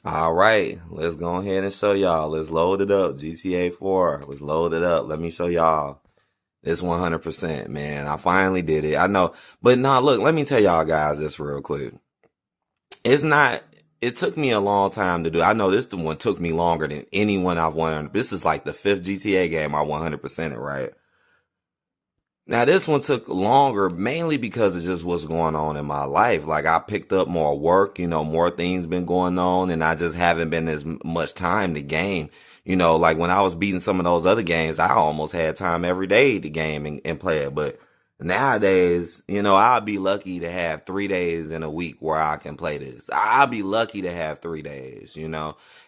All right, let's go ahead and show y'all. Let's load it up. GTA 4. Let's load it up. Let me show y'all. It's 100%, man. I finally did it. I know. But nah, look, let me tell y'all guys this real quick. It's not, it took me a long time to do. I know this one took me longer than anyone I've won. This is like the fifth GTA game I 100% it, right? Now this one took longer mainly because of just what's going on in my life. Like I picked up more work, more things been going on and I just haven't been as much time to game. Like when I was beating some of those other games, I almost had time every day to game and play it. But nowadays, I'll be lucky to have 3 days in a week where I can play this. I'll be lucky to have 3 days.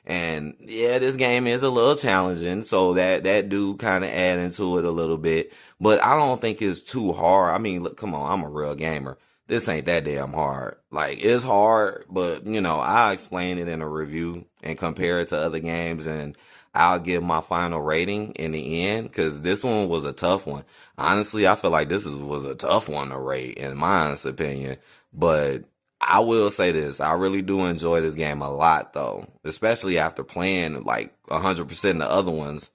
And yeah, this game is a little challenging. So that do kind of add into it a little bit. But I don't think it's too hard. I mean, look, come on, I'm a real gamer. This ain't that damn hard. Like, it's hard, but, I'll explain it in a review and compare it to other games, and I'll give my final rating in the end, because this one was a tough one. Honestly, I feel like was a tough one to rate, in my honest opinion. But I will say this, I really do enjoy this game a lot, though, especially after playing, like, 100% the other ones.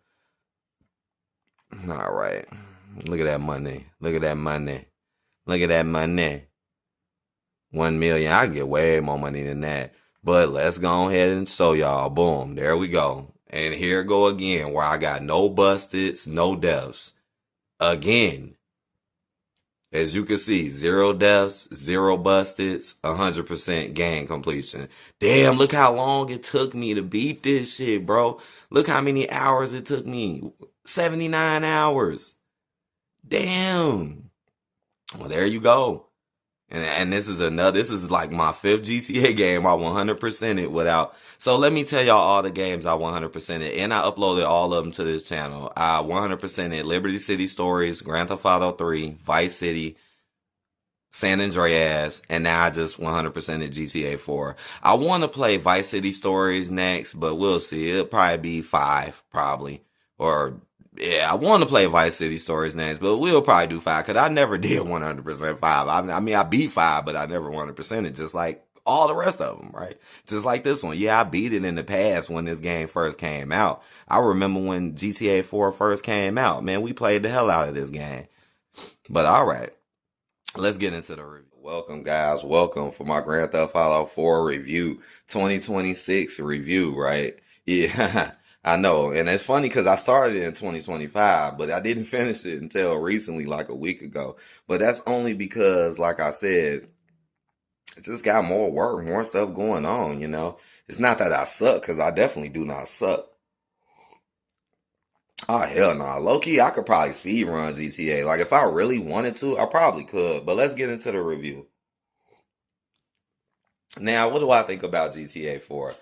All right. Look at that money. Look at that money. Look at that money. 1 million. I can get way more money than that. But let's go ahead and show y'all. Boom. There we go. And here go again where I got no busteds, no deaths. Again. As you can see, 0 deaths, 0 busteds, 100% game completion. Damn, look how long it took me to beat this shit, bro. Look how many hours it took me. 79 hours. Damn. Well, there you go. And this is like my fifth GTA game. I 100% it without. So let me tell y'all all the games I 100% it. And I uploaded all of them to this channel. I 100% it Liberty City Stories, Grand Theft Auto 3, Vice City, San Andreas, and now I just 100% it GTA 4. I want to play Vice City Stories next, but we'll see. It'll probably be 5, probably. Or yeah, I want to play Vice City Stories next, but we'll probably do 5 because I never did 100% 5. I mean, I beat 5, but I never 100% it, just like all the rest of them, right? Just like this one. Yeah, I beat it in the past when this game first came out. I remember when GTA 4 first came out. Man, we played the hell out of this game. But all right, let's get into the review. Welcome, guys. Welcome for my Grand Theft Auto 4 review, 2026 review, right? Yeah. I know, and it's funny because I started in 2025, but I didn't finish it until recently, like a week ago. But that's only because, like I said, it just got more work, more stuff going on. It's not that I suck, because I definitely do not suck. Oh, hell no. Low key, I could probably speed run GTA. Like, if I really wanted to, I probably could. But let's get into the review. Now, what do I think about GTA 4?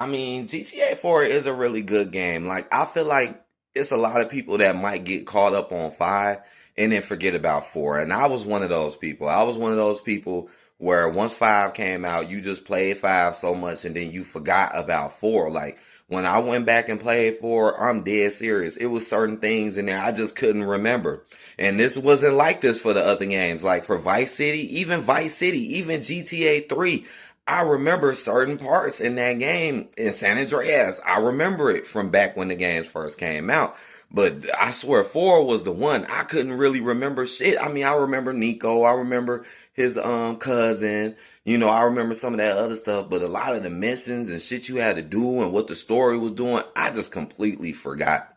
I mean, GTA 4 is a really good game. Like, I feel like it's a lot of people that might get caught up on 5 and then forget about 4. And I was one of those people. I was one of those people where once 5 came out, you just played 5 so much and then you forgot about 4. Like, when I went back and played 4, I'm dead serious. It was certain things in there I just couldn't remember. And this wasn't like this for the other games. Like for Vice City, even GTA 3. I remember certain parts in that game in San Andreas. I remember it from back when the games first came out. But I swear 4 was the one. I couldn't really remember shit. I mean, I remember Nico. I remember his cousin. I remember some of that other stuff, but a lot of the missions and shit you had to do and what the story was doing, I just completely forgot.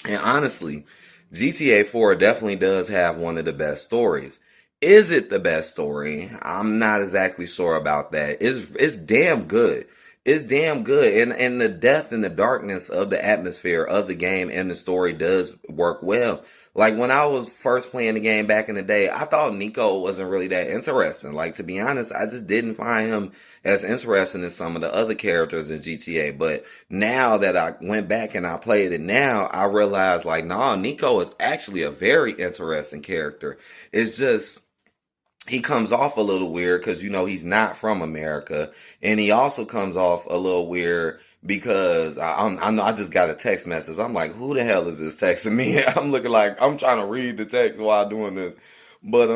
And honestly, GTA 4 definitely does have one of the best stories. Is it the best story? I'm not exactly sure about that. It's damn good. It's damn good. And the depth and the darkness of the atmosphere of the game and the story does work well. Like when I was first playing the game back in the day, I thought Nico wasn't really that interesting. Like to be honest, I just didn't find him as interesting as some of the other characters in GTA. But now that I went back and I played it now, I realized like, nah, Nico is actually a very interesting character. It's just he comes off a little weird because he's not from America, and he also comes off a little weird because I know I just got a text message. I'm like, who the hell is this texting me? I'm looking like I'm trying to read the text while doing this, but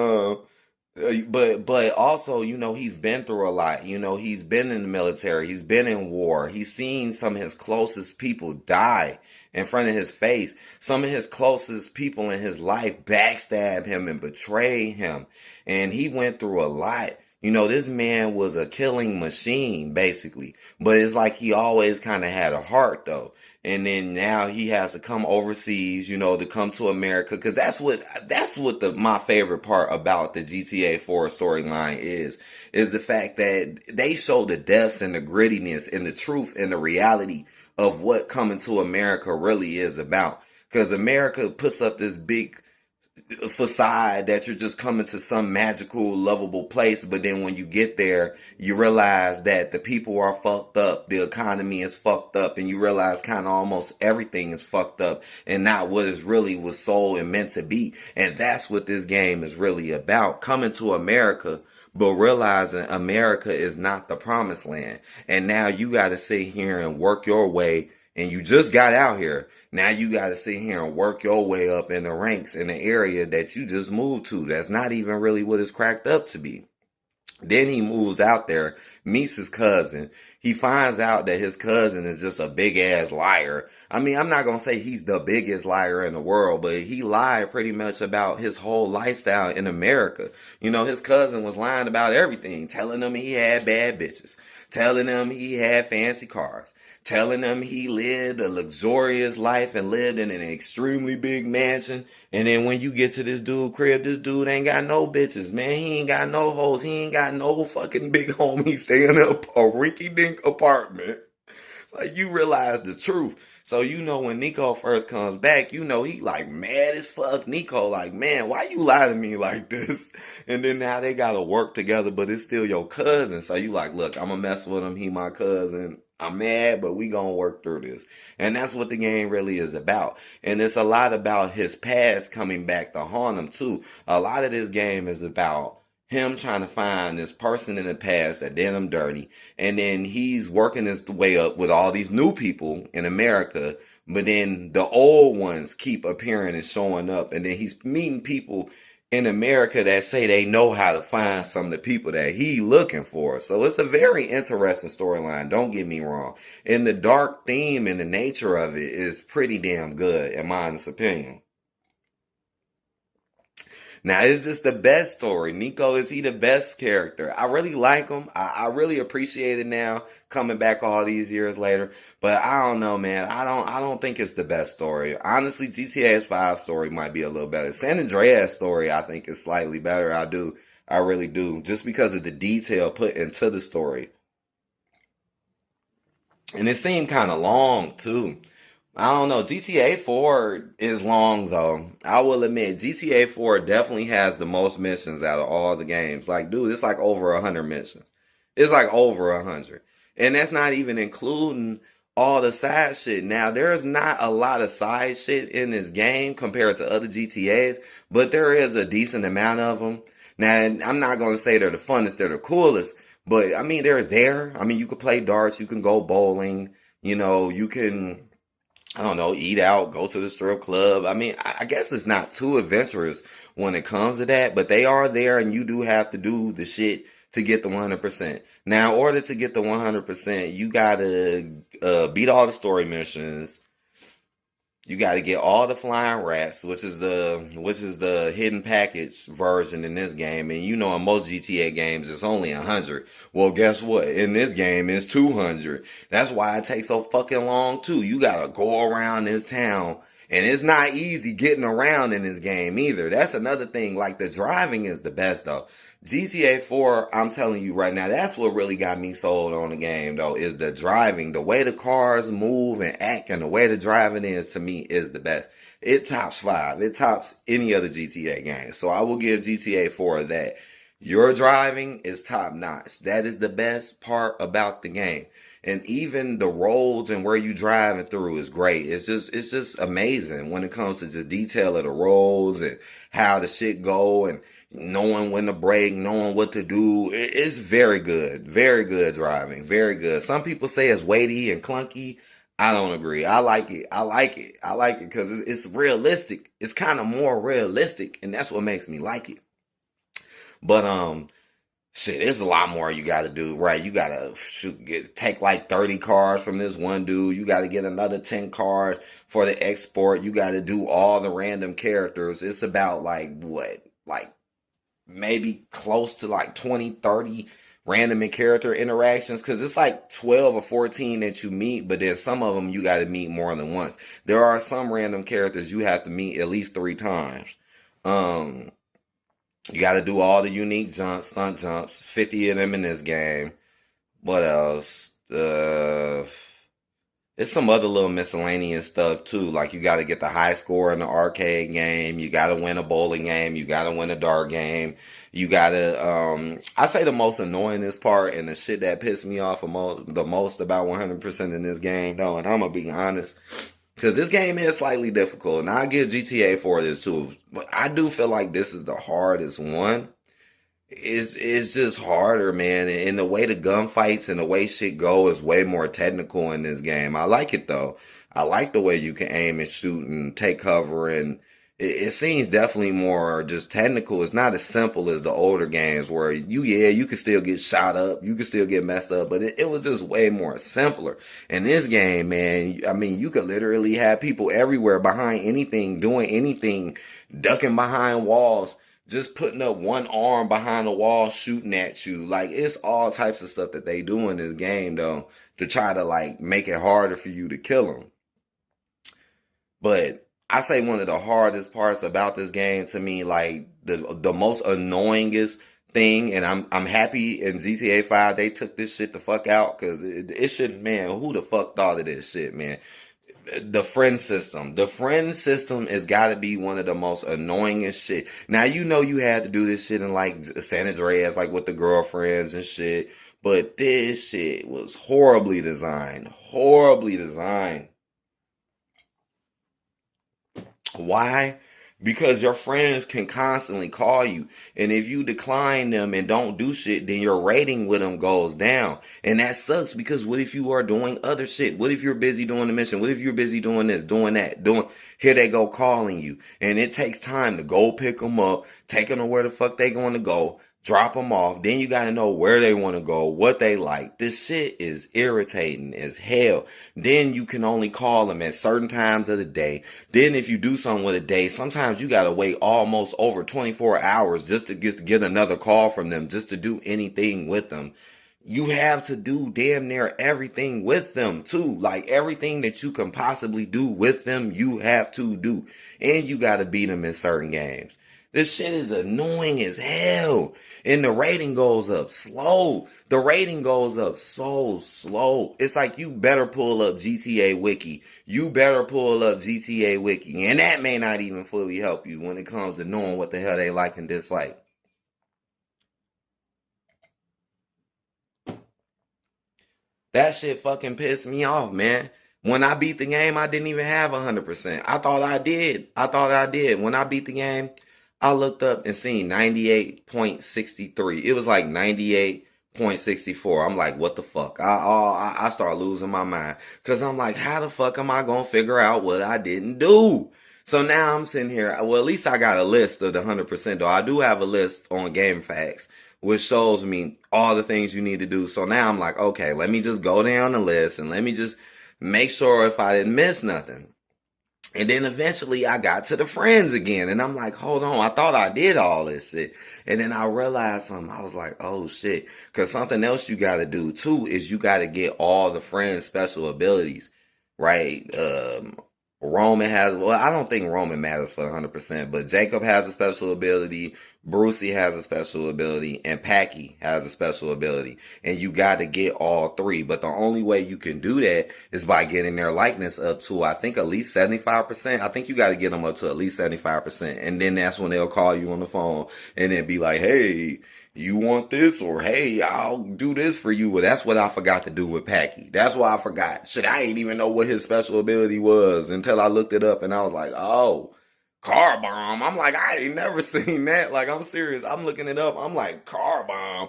But also, he's been through a lot. He's been in the military. He's been in war. He's seen some of his closest people die in front of his face. Some of his closest people in his life backstab him and betray him. And he went through a lot. This man was a killing machine, basically. But it's like he always kind of had a heart, though. And then now he has to come overseas, to come to America, because that's what my favorite part about the GTA 4 storyline is the fact that they show the depths and the grittiness and the truth and the reality of what coming to America really is about. Because America puts up this big facade that you're just coming to some magical, lovable place, but then when you get there, you realize that the people are fucked up, the economy is fucked up, and you realize kind of almost everything is fucked up and not what is really was sold and meant to be. And that's what this game is really about. Coming to America, but realizing America is not the promised land. And now you got to sit here and work your way, and you just got out here. Now you got to sit here and work your way up in the ranks in the area that you just moved to. That's not even really what it's cracked up to be. Then he moves out there, meets his cousin. He finds out that his cousin is just a big ass liar. I mean, I'm not going to say he's the biggest liar in the world, but he lied pretty much about his whole lifestyle in America. His cousin was lying about everything, telling him he had bad bitches, telling him he had fancy cars, telling him he lived a luxurious life and lived in an extremely big mansion. And then when you get to this dude crib, this dude ain't got no bitches, man. He ain't got no hoes. He ain't got no fucking big home. He's staying in a rinky-dink apartment. Like, you realize the truth. So, when Nico first comes back, he like mad as fuck. Nico like, man, why you lie to me like this? And then now they gotta work together, but it's still your cousin. So you like, look, I'm gonna mess with him. He my cousin. I'm mad, but we gonna work through this. And that's what the game really is about. And it's a lot about his past coming back to haunt him too. A lot of this game is about him trying to find this person in the past that did him dirty. And then he's working his way up with all these new people in America. But then the old ones keep appearing and showing up. And then he's meeting people in America that say they know how to find some of the people that he looking for. So it's a very interesting storyline. Don't get me wrong. And the dark theme and the nature of it is pretty damn good, in my honest opinion. Now, is this the best story? Nico, is he the best character? I really like him. I really appreciate it now, coming back all these years later. But I don't know, man. I don't think it's the best story. Honestly, GTA 5 story might be a little better. San Andreas story, I think, is slightly better. I do. I really do. Just because of the detail put into the story. And it seemed kind of long, too. I don't know. GTA 4 is long though. I will admit, GTA 4 definitely has the most missions out of all the games. Like, dude, it's like over 100 missions. It's like over 100. And that's not even including all the side shit. Now, there's not a lot of side shit in this game compared to other GTAs, but there is a decent amount of them. Now, I'm not going to say they're the funnest, they're the coolest, but I mean, they're there. I mean, you can play darts, you can go bowling, you can, I don't know, eat out, go to the strip club. I mean, I guess it's not too adventurous when it comes to that, but they are there and you do have to do the shit to get the 100%. Now, in order to get the 100%, you gotta beat all the story missions. You got to get all the flying rats, which is the hidden package version in this game. And in most GTA games it's only 100. Well, guess what? In this game it's 200. That's why it takes so fucking long too. You got to go around this town, and it's not easy getting around in this game either. That's another thing. Like, the driving is the best though. GTA 4, I'm telling you right now, that's what really got me sold on the game, though, is the driving. The way the cars move and act and the way the driving is, to me, is the best. It tops 5. It tops any other GTA game. So I will give GTA 4 that. Your driving is top notch. That is the best part about the game. And even the roads and where you driving through is great. It's just amazing when it comes to just detail of the roads and how the shit go, and knowing when to brake, knowing what to do. It's very good. Very good driving. Very good. Some people say it's weighty and clunky. I don't agree. I like it. I like it. I like it because it's realistic. It's kind of more realistic, and that's what makes me like it. But shit, there's a lot more you gotta do, right? You gotta take like 30 cards from this one dude. You gotta get another 10 cards for the export. You gotta do all the random characters. It's about like what? Like maybe close to like 20, 30 random and character interactions because it's like 12 or 14 that you meet, but then some of them you got to meet more than once. There are some random characters you have to meet at least 3 times. Um, you got to do all the unique jumps, stunt jumps, 50 of them in this game. What else? There's some other little miscellaneous stuff too. Like you got to get the high score in the arcade game. You got to win a bowling game. You got to win a dart game. You got to, I say the most annoyingest part and the shit that pissed me off the most about 100% in this game though, and I'm going to be honest, because this game is slightly difficult, and I give GTA 4 this too, but I do feel like this is the hardest one. It's just harder, man. And the way the gunfights and the way shit go is way more technical in this game. I like it though. I like the way you can aim and shoot and take cover, and it seems definitely more just technical. It's not as simple as the older games where you can still get shot up, you can still get messed up, but it was just way more simpler. In this game, man, I mean, you could literally have people everywhere behind anything, doing anything, ducking behind walls, just putting up one arm behind the wall, shooting at you. Like, it's all types of stuff that they do in this game, though, to try to, like, make it harder for you to kill them. But I say one of the hardest parts about this game to me, like, the most annoyingest thing, and I'm happy in GTA 5 they took this shit the fuck out, because it shouldn't, man, who the fuck thought of this shit, man? The friend system. The friend system has got to be one of the most annoyingest shit. Now, you know you had to do this shit in like San Andreas, like with the girlfriends and shit. But this shit was horribly designed. Horribly designed. Why? Because your friends can constantly call you. And if you decline them and don't do shit, then your rating with them goes down. And that sucks because what if you are doing other shit? What if you're busy doing the mission? What if you're busy doing this, doing that, here they go calling you. And it takes time to go pick them up, take them to where the fuck they going to go, drop them off. Then you got to know where they want to go, what they like. This shit is irritating as hell. Then you can only call them at certain times of the day. Then if you do something with a day, sometimes you got to wait almost over 24 hours just to get another call from them, just to do anything with them. You have to do damn near everything with them too. Like everything that you can possibly do with them, you have to do. And you got to beat them in certain games. This shit is annoying as hell. And the rating goes up slow. The rating goes up so slow. It's like you better pull up GTA Wiki. You better pull up GTA Wiki. And that may not even fully help you when it comes to knowing what the hell they like and dislike. That shit fucking pissed me off, man. When I beat the game, I didn't even have 100%. I thought I did. When I beat the game, I looked up and seen 98.63. It was like 98.64. I'm like, what the fuck? I start losing my mind. Because I'm like, how the fuck am I going to figure out what I didn't do? So now I'm sitting here. Well, at least I got a list of the 100% though. I do have a list on GameFAQs, which shows me all the things you need to do. So now I'm like, okay, let me just go down the list and let me just make sure if I didn't miss nothing. And then eventually I got to the friends again. And I'm like, hold on, I thought I did all this shit. And then I realized something. I was like, oh shit. Because something else you got to do too is you got to get all the friends' special abilities, right? Roman has, well, I don't think Roman matters for 100%, but Jacob has a special ability, Brucey has a special ability, and Packy has a special ability. And you got to get all three. But the only way you can do that is by getting their likeness up to, I think, at least 75%. I think you got to get them up to at least 75%. And then that's when they'll call you on the phone and then be like, hey, you want this? Or, hey, I'll do this for you. Well, that's what I forgot to do with Packy. That's why I forgot. Shit, I ain't even know what his special ability was until I looked it up and I was like, oh, car bomb. I'm like, I ain't never seen that. Like, I'm serious. I'm looking it up. I'm like, car bomb.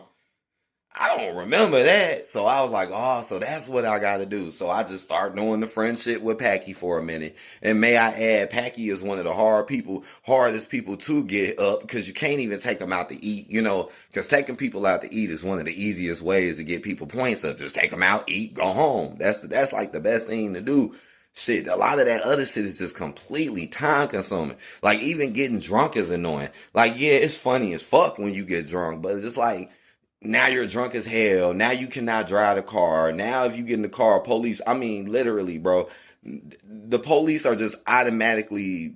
I don't remember that. So I was like, oh, so that's what I got to do. So I just start doing the friendship with Packy for a minute. And may I add, Packy is one of the hardest people to get up because you can't even take them out to eat, because taking people out to eat is one of the easiest ways to get people points up. Just take them out, eat, go home. That's like the best thing to do. Shit, a lot of that other shit is just completely time consuming. Like even getting drunk is annoying. Like, yeah, it's funny as fuck when you get drunk, but it's like, now you're drunk as hell. Now you cannot drive the car. Now if you get in the car, police, I mean, literally, bro, the police are just automatically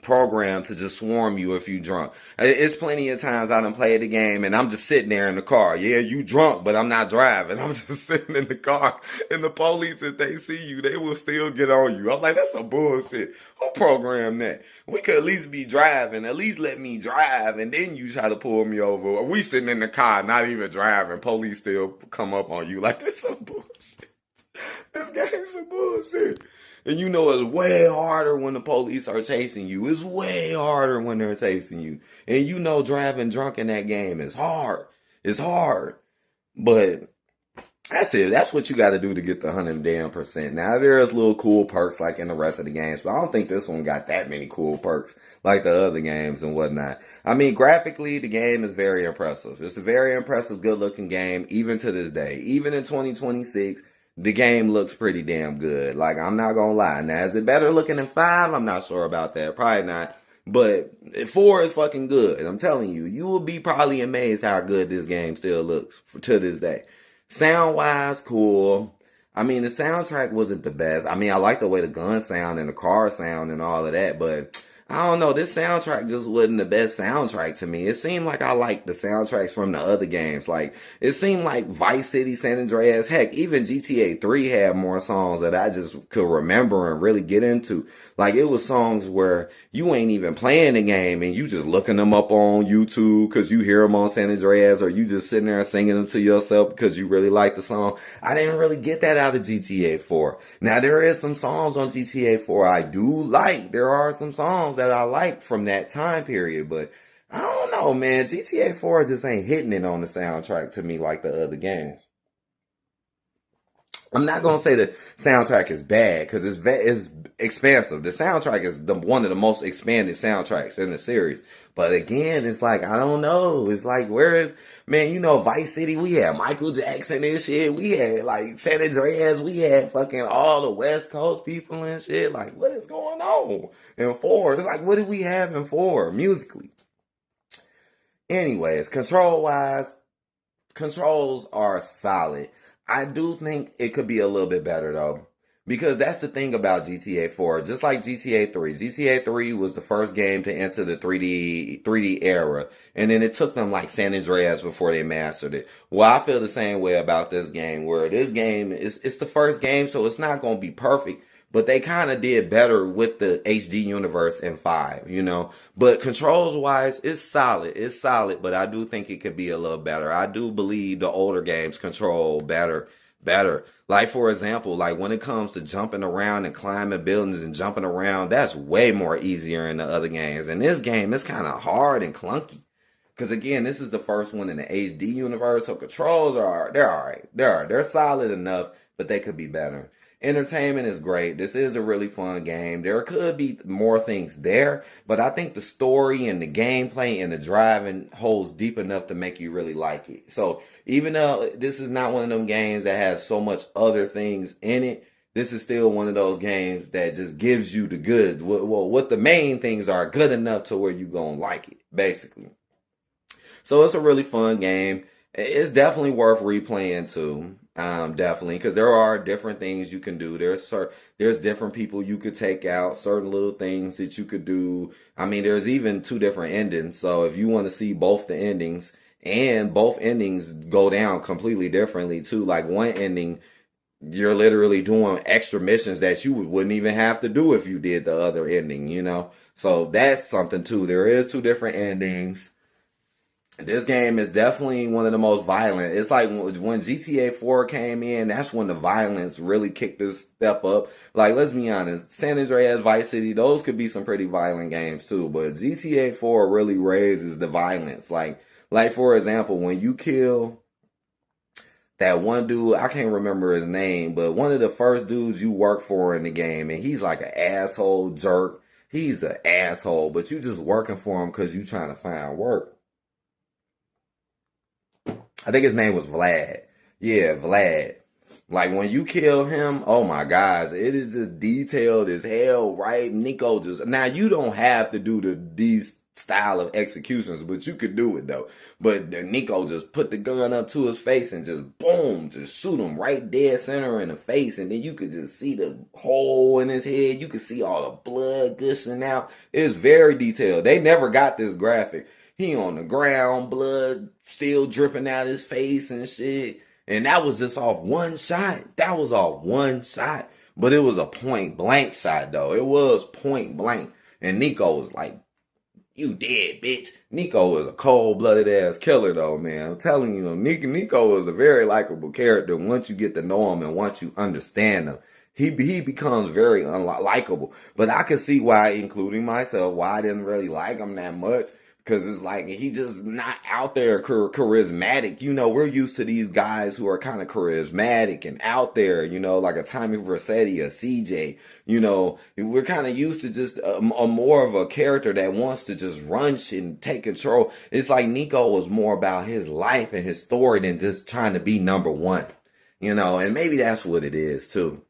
programmed to just swarm you if you drunk. It's plenty of times I done played the game and I'm just sitting there in the car. Yeah, you drunk, but I'm not driving. I'm just sitting in the car. And the police, if they see you, they will still get on you. I'm like, that's some bullshit. Who programmed that? We could at least be driving. At least let me drive. And then you try to pull me over. We sitting in the car, not even driving. Police still come up on you. Like, that's some bullshit. This game's some bullshit. And it's way harder when the police are chasing you. It's way harder when they're chasing you. And driving drunk in that game is hard. It's hard. But that's it. That's what you got to do to get the 100%. Now, there's little cool perks like in the rest of the games, but I don't think this one got that many cool perks like the other games and whatnot. I mean, graphically, the game is very impressive. It's a very impressive, good-looking game, even to this day. Even in 2026, the game looks pretty damn good. Like, I'm not gonna lie. Now, is it better looking than 5? I'm not sure about that. Probably not. But 4 is fucking good. I'm telling you, you will be probably amazed how good this game still looks to this day. Sound-wise, cool. I mean, the soundtrack wasn't the best. I mean, I like the way the gun sound and the car sound and all of that, but I don't know. This soundtrack just wasn't the best soundtrack to me. It seemed like I liked the soundtracks from the other games. Like, it seemed like Vice City, San Andreas, heck, even GTA 3 had more songs that I just could remember and really get into. Like, it was songs where you ain't even playing the game and you just looking them up on YouTube because you hear them on San Andreas, or you just sitting there singing them to yourself because you really like the song. I didn't really get that out of GTA 4. Now, there is some songs on GTA 4 I do like. There are some songs that I like from that time period, but I don't know, man. GTA 4 just ain't hitting it on the soundtrack to me like the other games. I'm not gonna say the soundtrack is bad because it's expansive. The soundtrack is one of the most expanded soundtracks in the series. But again, it's like, I don't know. It's like, where is, man, Vice City, we had Michael Jackson and shit. We had like San Andreas, we had fucking all the West Coast people and shit. Like, what is going on in 4? It's like, what do we have in 4 musically? Anyways, controls are solid. I do think it could be a little bit better though. Because that's the thing about GTA 4. Just like GTA 3. GTA 3 was the first game to enter the 3D era. And then it took them like San Andreas before they mastered it. Well, I feel the same way about this game, where this game it's the first game, so it's not going to be perfect. But they kind of did better with the HD universe in 5. But controls wise, it's solid. It's solid, but I do think it could be a little better. I do believe the older games control better. Like, for example, like when it comes to jumping around and climbing buildings and jumping around, that's way more easier in the other games. And this game is kind of hard and clunky. Because again, this is the first one in the HD universe, so controls they're alright. They're solid enough, but they could be better. Entertainment is great. This is a really fun game. There could be more things there, but I think the story and the gameplay and the driving holds deep enough to make you really like it. So even though this is not one of them games that has so much other things in it, this is still one of those games that just gives you the good. Well, what the main things are good enough to where you gonna like it, basically. So it's a really fun game. It's definitely worth replaying too. Definitely, because there are different things you can do. There's different people you could take out, certain little things that you could do. I mean, there's even 2 different endings. So if you want to see both the endings, and both endings go down completely differently too. Like one ending, you're literally doing extra missions that you wouldn't even have to do if you did the other ending. So that's something too. There is 2 different endings. This game is definitely one of the most violent. It's like when GTA 4 came in, that's when the violence really kicked this step up. Like, let's be honest, San Andreas, Vice City, those could be some pretty violent games too, but GTA 4 really raises the violence. Like for example, when you kill that one dude, I can't remember his name, but one of the first dudes you work for in the game, and he's like an asshole jerk. He's an asshole, but you just working for him because you trying to find work. I think his name was Vlad. Yeah, Vlad. Like when you kill him, oh my gosh, it is just detailed as hell, right? Nico just now you don't have to do these style of executions, but you could do it though. But Nico just put the gun up to his face and just boom, just shoot him right dead center in the face, and then you could just see the hole in his head. You could see all the blood gushing out. It's very detailed. They never got this graphic. He on the ground, blood still dripping out his face and shit. And that was just off one shot. That was off one shot. But it was a point blank shot though. It was point blank. And Nico was like, you dead, bitch. Nico is a cold-blooded ass killer though, man. I'm telling you, Nico is a very likable character once you get to know him and once you understand him. He becomes very unlikable. But I can see why, including myself, why I didn't really like him that much. Because it's like, he just not out there charismatic. You know, we're used to these guys who are kind of charismatic and out there, you know, like a Tommy Vercetti, a CJ. You know, we're kind of used to just a more of a character that wants to just run shit and take control. It's like Nico was more about his life and his story than just trying to be number one. You know, and maybe that's what it is too.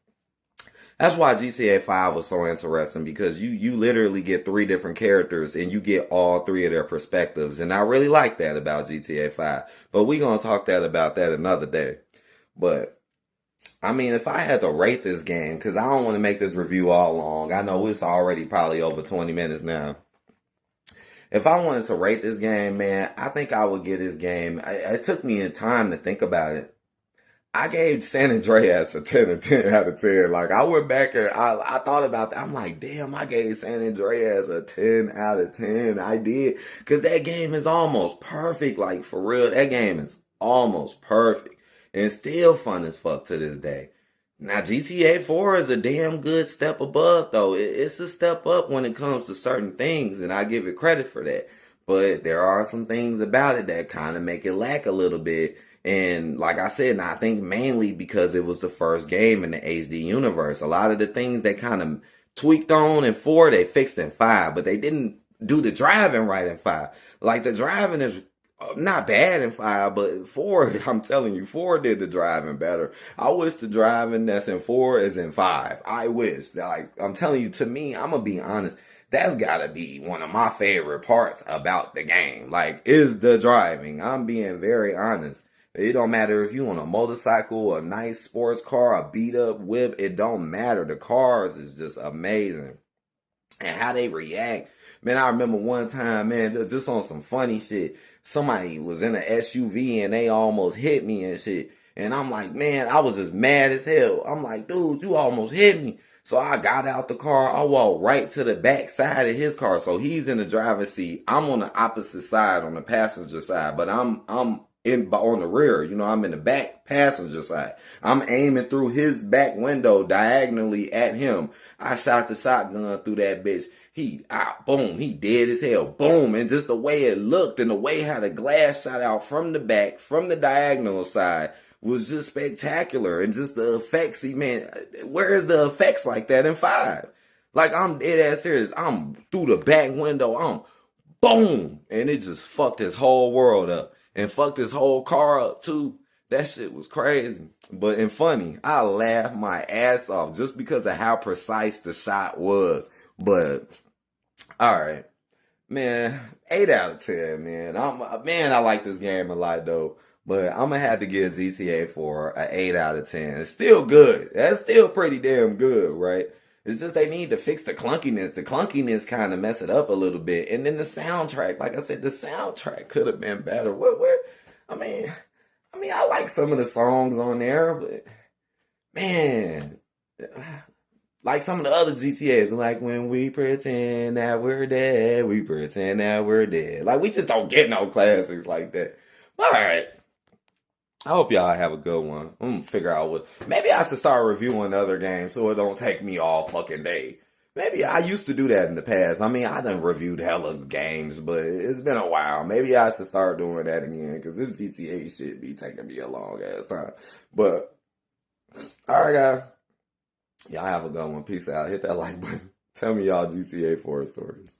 That's why GTA 5 was so interesting, because you literally get 3 different characters and you get all 3 of their perspectives. And I really like that about GTA 5. But we're going to talk about that another day. But, I mean, if I had to rate this game, because I don't want to make this review all long. I know it's already probably over 20 minutes now. If I wanted to rate this game, man, I think I would give this game, it took me time to think about it. I gave San Andreas a 10 out of 10. Like, I went back and I thought about that. I'm like, damn, I gave San Andreas a 10 out of 10. I did. Because that game is almost perfect. Like, for real, that game is almost perfect. And still fun as fuck to this day. Now, GTA 4 is a damn good step above, though. It's a step up when it comes to certain things, and I give it credit for that. But there are some things about it that kind of make it lack a little bit. And like I said, and I think mainly because it was the first game in the HD universe. A lot of the things they kind of tweaked on in 4, they fixed in 5, but they didn't do the driving right in 5. Like, the driving is not bad in 5, but 4, I'm telling you, 4 did the driving better. I wish the driving that's in 4 is in 5. I wish. Like, I'm telling you, to me, I'm going to be honest, that's gotta be one of my favorite parts about the game. Like, is the driving. I'm being very honest. It don't matter if you on a motorcycle, a nice sports car, a beat up whip. It don't matter. The cars is just amazing. And how they react. Man, I remember one time, man, just on some funny shit. Somebody was in an SUV and they almost hit me and shit. And I'm like, man, I was just mad as hell. I'm like, dude, you almost hit me. So I got out the car. I walked right to the back side of his car. So he's in the driver's seat. I'm on the opposite side, on the passenger side. But I'm on the rear, you know, I'm in the back passenger side. I'm aiming through his back window diagonally at him. I shot the shotgun through that bitch. Boom, he dead as hell. Boom. And just the way it looked and the way how the glass shot out from the back, from the diagonal side, was just spectacular. And just the effects, man, where is the effects like that in 5? Like, I'm dead ass serious. I'm through the back window. I'm boom. And it just fucked his whole world up. And fucked his whole car up too. That shit was crazy. But and funny, I laughed my ass off just because of how precise the shot was. But, alright. Man, 8 out of 10, man. I like this game a lot though. But I'm gonna have to give GTA 4 an 8 out of 10. It's still good. That's still pretty damn good, right? It's just they need to fix the clunkiness. The clunkiness kind of mess it up a little bit. And then the soundtrack, like I said, the soundtrack could have been better. I mean, I like some of the songs on there, but man, like some of the other GTAs, like when we pretend that we're dead, we pretend that we're dead. Like, we just don't get no classics like that. All right. I hope y'all have a good one. I'm gonna figure out maybe I should start reviewing other games so it don't take me all fucking day. Maybe I used to do that in the past. I mean, I done reviewed hella games, but it's been a while. Maybe I should start doing that again because this GTA shit be taking me a long ass time. But all right, guys, y'all have a good one. Peace out. Hit that like button. Tell me y'all GTA 4 stories.